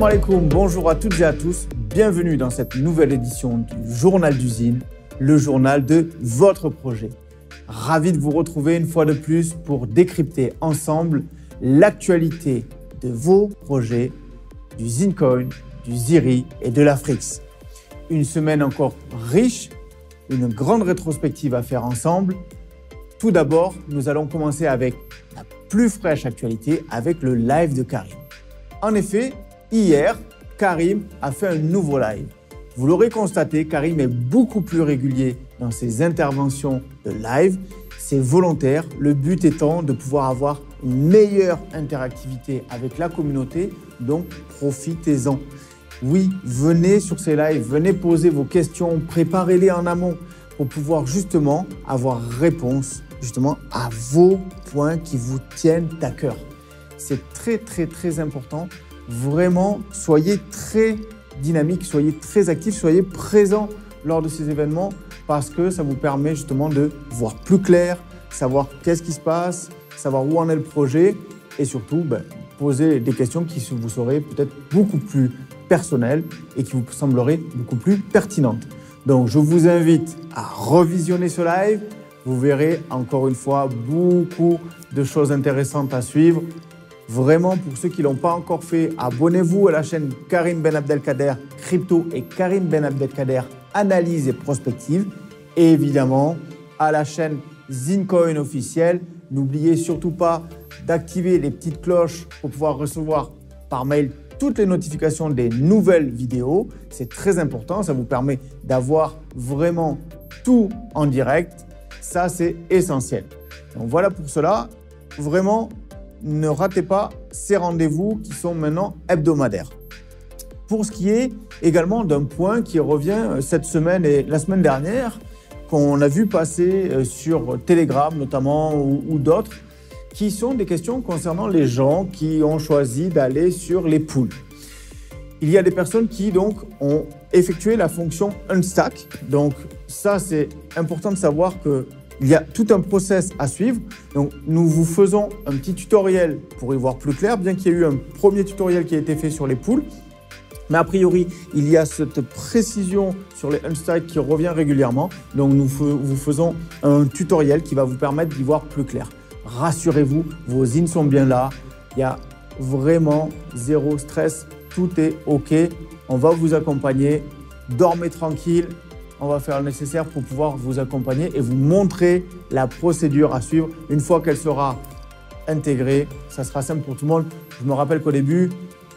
Salam alaikum, bonjour à toutes et à tous. Bienvenue dans cette nouvelle édition du Journal d'usine, le journal de votre projet. Ravi de vous retrouver une fois de plus pour décrypter ensemble l'actualité de vos projets, du Zincoin, du Ziri et de l'Afrix. Une semaine encore riche, une grande rétrospective à faire ensemble. Tout d'abord, nous allons commencer avec la plus fraîche actualité, avec le live de Karim. En effet, hier, Karim a fait un nouveau live. Vous l'aurez constaté, Karim est beaucoup plus régulier dans ses interventions de live. C'est volontaire, le but étant de pouvoir avoir une meilleure interactivité avec la communauté, donc profitez-en. Oui, venez sur ces lives, venez poser vos questions, préparez-les en amont pour pouvoir justement avoir réponse à vos points qui vous tiennent à cœur. C'est très important. Vraiment, soyez très dynamique, soyez très actif, soyez présent lors de ces événements parce que ça vous permet justement de voir plus clair, savoir qu'est-ce qui se passe, savoir où en est le projet et surtout poser des questions qui vous seraient peut-être beaucoup plus personnelles et qui vous sembleraient beaucoup plus pertinentes. Donc, je vous invite à revisionner ce live. Vous verrez encore une fois beaucoup de choses intéressantes à suivre. Vraiment, pour ceux qui ne l'ont pas encore fait, abonnez-vous à la chaîne Karim Ben Abdelkader Crypto et Karim Ben Abdelkader Analyse et Prospective. Et évidemment, à la chaîne Zincoin officielle. N'oubliez surtout pas d'activer les petites cloches pour pouvoir recevoir par mail toutes les notifications des nouvelles vidéos. C'est très important, ça vous permet d'avoir vraiment tout en direct. Ça, c'est essentiel. Donc voilà pour cela. Vraiment, ne ratez pas ces rendez-vous qui sont maintenant hebdomadaires. Pour ce qui est également d'un point qui revient cette semaine et la semaine dernière, qu'on a vu passer sur Telegram notamment ou d'autres, qui sont des questions concernant les gens qui ont choisi d'aller sur les pools. Il y a des personnes qui donc ont effectué la fonction Unstack. Donc ça, c'est important de savoir qu'il y a tout un process à suivre. Donc nous vous faisons un petit tutoriel pour y voir plus clair, bien qu'il y ait eu un premier tutoriel qui a été fait sur les pools. Mais a priori, il y a cette précision sur les Unstack qui revient régulièrement. Donc nous vous faisons un tutoriel qui va vous permettre d'y voir plus clair. Rassurez-vous, vos IN sont bien là. Il y a vraiment zéro stress. Tout est OK. On va vous accompagner. Dormez tranquille. On va faire le nécessaire pour pouvoir vous accompagner et vous montrer la procédure à suivre. Une fois qu'elle sera intégrée, ça sera simple pour tout le monde. Je me rappelle qu'au début,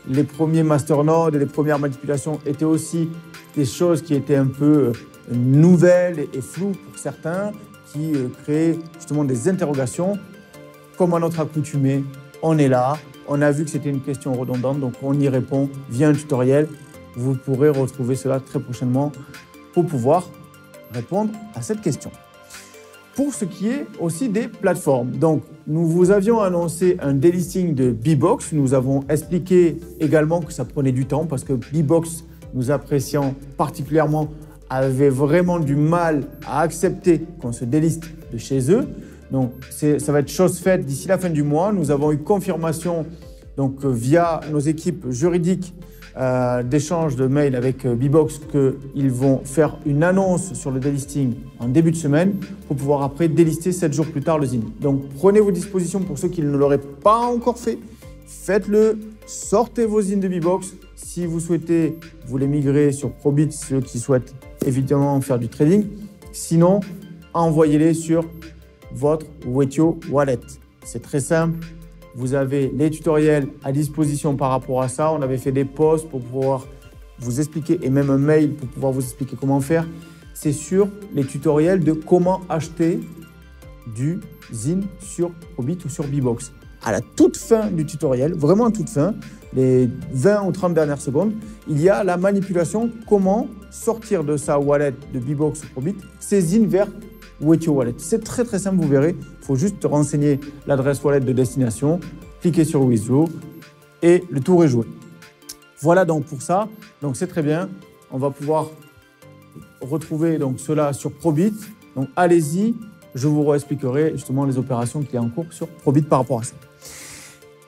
les premiers masternodes et les premières manipulations étaient aussi des choses qui étaient un peu nouvelles et floues pour certains, qui créaient justement des interrogations. Comme à notre accoutumée, on est là. On a vu que c'était une question redondante, donc on y répond via un tutoriel. Vous pourrez retrouver cela très prochainement pour pouvoir répondre à cette question. Pour ce qui est aussi des plateformes, donc nous vous avions annoncé un délisting de Bbox. Nous avons expliqué également que ça prenait du temps parce que Bbox, nous apprécions particulièrement, avait vraiment du mal à accepter qu'on se déliste de chez eux. Donc ça va être chose faite d'ici la fin du mois. Nous avons eu confirmation donc, via nos équipes juridiques d'échange de mails avec Bbox qu'ils vont faire une annonce sur le délisting en début de semaine pour pouvoir après délister 7 jours plus tard le ZIN. Donc prenez vos dispositions pour ceux qui ne l'auraient pas encore fait. Faites-le, sortez vos ZIN de Bbox. Si vous souhaitez vous les migrer sur Probit, ceux qui souhaitent évidemment faire du trading. Sinon, envoyez-les sur votre Wetio Wallet. C'est très simple. Vous avez les tutoriels à disposition par rapport à ça. On avait fait des posts pour pouvoir vous expliquer et même un mail pour pouvoir vous expliquer comment faire. C'est sur les tutoriels de comment acheter du ZIN sur Probit ou sur Bbox. À la toute fin du tutoriel, vraiment à toute fin, les 20 ou 30 dernières secondes, il y a la manipulation, comment sortir de sa wallet de Bbox ou Probit, ces ZIN vers Wetio Wallet. C'est très simple, vous verrez. Il faut juste renseigner l'adresse wallet de destination, cliquer sur Withdraw et le tour est joué. Voilà donc pour ça. Donc c'est très bien. On va pouvoir retrouver donc cela sur Probit. Donc allez-y, je vous réexpliquerai justement les opérations qu'il y a en cours sur Probit par rapport à ça.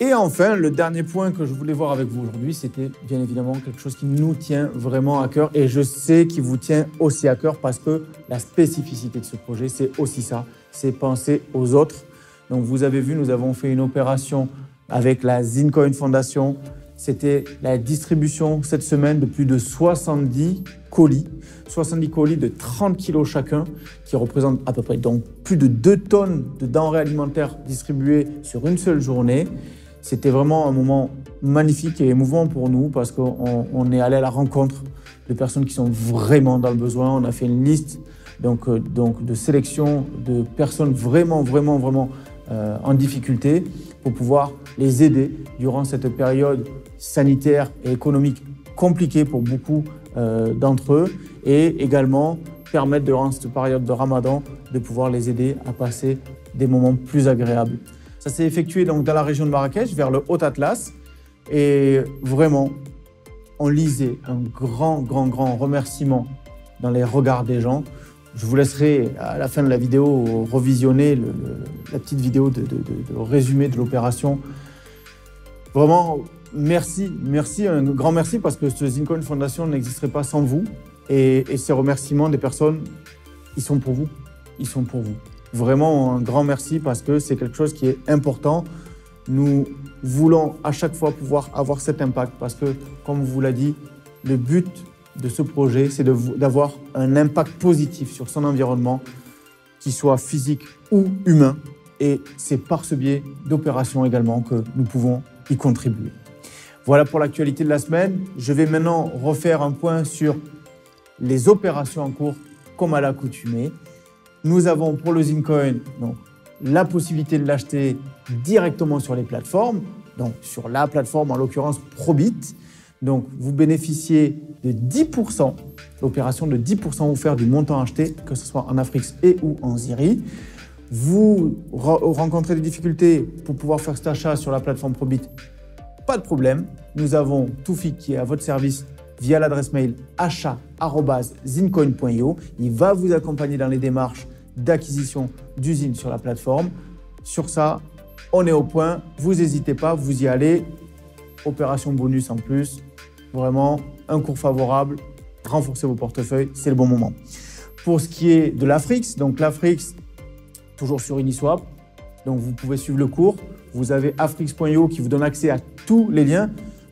Et enfin, le dernier point que je voulais voir avec vous aujourd'hui, c'était bien évidemment quelque chose qui nous tient vraiment à cœur et je sais qu'il vous tient aussi à cœur parce que la spécificité de ce projet, c'est aussi ça, c'est penser aux autres. Donc vous avez vu, nous avons fait une opération avec la Zincoin Foundation. C'était la distribution cette semaine de plus de 70 colis de 30 kilos chacun, qui représentent à peu près donc plus de 2 tonnes de denrées alimentaires distribuées sur une seule journée. C'était vraiment un moment magnifique et émouvant pour nous parce qu'on est allé à la rencontre de personnes qui sont vraiment dans le besoin. On a fait une liste donc de sélection de personnes vraiment en difficulté pour pouvoir les aider durant cette période sanitaire et économique compliquée pour beaucoup d'entre eux et également permettre durant cette période de Ramadan de pouvoir les aider à passer des moments plus agréables. Ça s'est effectué donc dans la région de Marrakech, vers le Haut-Atlas. Et vraiment, on lisait un grand remerciement dans les regards des gens. Je vous laisserai à la fin de la vidéo revisionner la petite vidéo de résumé de l'opération. Vraiment, merci, un grand merci parce que ce Zincoin Foundation n'existerait pas sans vous. Et ces remerciements des personnes, ils sont pour vous. Vraiment un grand merci parce que c'est quelque chose qui est important. Nous voulons à chaque fois pouvoir avoir cet impact parce que, comme vous l'a dit, le but de ce projet, c'est d'avoir un impact positif sur son environnement, qu'il soit physique ou humain. Et c'est par ce biais d'opérations également que nous pouvons y contribuer. Voilà pour l'actualité de la semaine. Je vais maintenant refaire un point sur les opérations en cours comme à l'accoutumée. Nous avons pour le Zincoin donc, la possibilité de l'acheter directement sur les plateformes, donc sur la plateforme en l'occurrence Probit. Donc vous bénéficiez de 10%, l'opération de 10% offert du montant acheté, que ce soit en Afrix et ou en Ziri. Vous rencontrez des difficultés pour pouvoir faire cet achat sur la plateforme Probit, pas de problème. Nous avons Toufik qui est à votre service via l'adresse mail achat@zincoin.io. Il va vous accompagner dans les démarches d'acquisition d'usines sur la plateforme. Sur ça, on est au point. Vous n'hésitez pas, vous y allez. Opération bonus en plus. Vraiment, un cours favorable. Renforcez vos portefeuilles, c'est le bon moment. Pour ce qui est de l'Afrix, donc l'Afrix, toujours sur Uniswap. Donc vous pouvez suivre le cours. Vous avez afrix.io qui vous donne accès à tous les liens.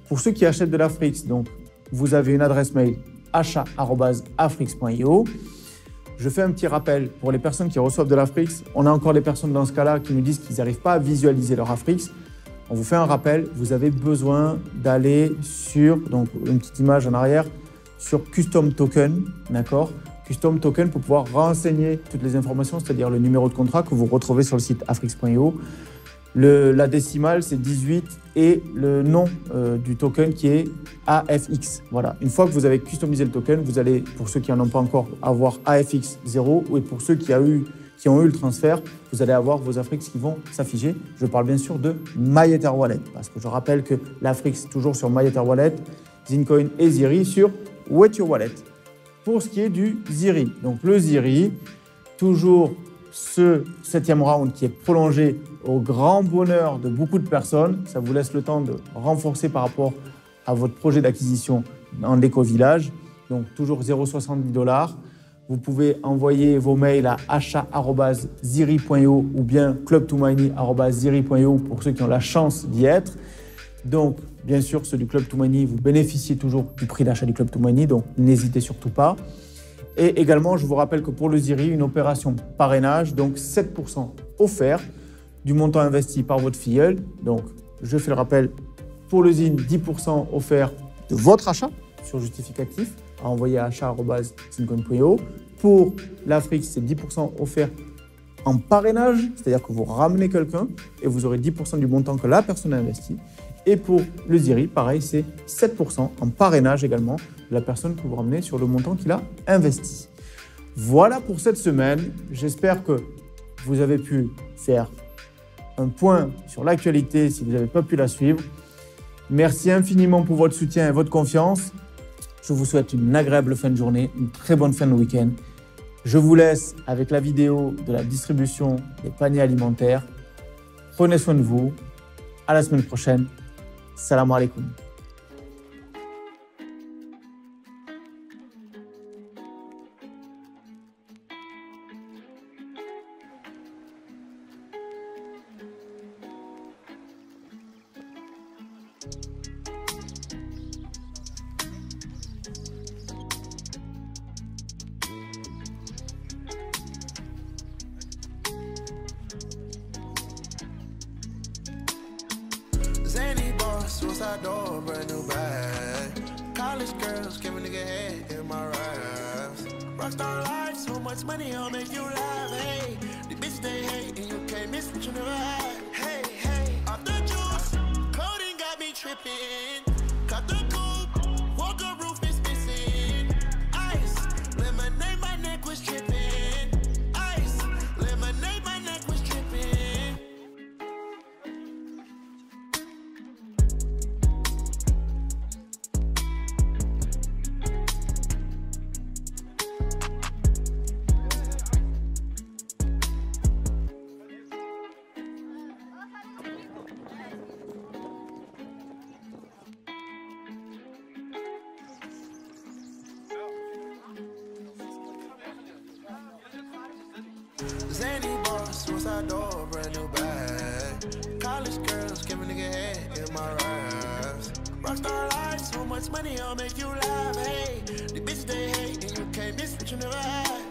Pour ceux qui achètent de l'Afrix, donc vous avez une adresse mail achat@afrix.io. Je fais un petit rappel pour les personnes qui reçoivent de l'Afrix. On a encore des personnes dans ce cas-là qui nous disent qu'ils n'arrivent pas à visualiser leur Afrix. On vous fait un rappel, vous avez besoin d'aller sur, donc une petite image en arrière, sur Custom Token, d'accord ? Custom Token pour pouvoir renseigner toutes les informations, c'est-à-dire le numéro de contrat que vous retrouvez sur le site afrix.io. La décimale, c'est 18 et le nom du token qui est AFX. Voilà. Une fois que vous avez customisé le token, vous allez, pour ceux qui n'en ont pas encore, avoir AFX 0 et pour ceux qui ont eu le transfert, vous allez avoir vos Afrix qui vont s'afficher. Je parle bien sûr de MyEtherWallet parce que je rappelle que l'Afrix toujours sur MyEtherWallet, Zincoin et Ziri sur WhatYourWallet. Pour ce qui est du Ziri, donc le Ziri, toujours ce 7e round qui est prolongé au grand bonheur de beaucoup de personnes. Ça vous laisse le temps de renforcer par rapport à votre projet d'acquisition en l'éco-village. Donc toujours 0,70 $. Vous pouvez envoyer vos mails à achat@ziri.io ou bien club2money@ziri.io pour ceux qui ont la chance d'y être. Donc, bien sûr, ceux du Club 2 Money, vous bénéficiez toujours du prix d'achat du Club 2 Money, donc n'hésitez surtout pas. Et également, je vous rappelle que pour le Ziri, une opération parrainage, donc 7% offert du montant investi par votre filleul. Donc, je fais le rappel, pour le ZIN, 10% offert de votre achat sur justificatif à envoyer à achat@zincoin.io. Pour l'Afrix, c'est 10% offert en parrainage, c'est-à-dire que vous ramenez quelqu'un et vous aurez 10% du montant que la personne a investi. Et pour le Ziri, pareil, c'est 7% en parrainage également de la personne que vous ramenez sur le montant qu'il a investi. Voilà pour cette semaine. J'espère que vous avez pu faire un point sur l'actualité si vous n'avez pas pu la suivre. Merci infiniment pour votre soutien et votre confiance. Je vous souhaite une agréable fin de journée, une très bonne fin de week-end. Je vous laisse avec la vidéo de la distribution des paniers alimentaires. Prenez soin de vous À la semaine prochaine. Salam alaikum. Zany boss, suicide door, brand new bag. College girls, give a nigga head in my raps. Rockstar life, so much money, I'll make you laugh. Hey, the bitch they hate, and you can't miss what you never had. Hey, hey, off the juice, clothing got me tripping. Cut the coupe, walker roof is missing. Ice, lemonade, my neck was tripping. Ice, lemonade, my neck was tripping. Zany boss, suicide door, brand new bag. College girls, give a nigga head in my raps. Rockstar life, so much money, I'll make you laugh. Hey, the bitch they hate, and you can't miss what you never had.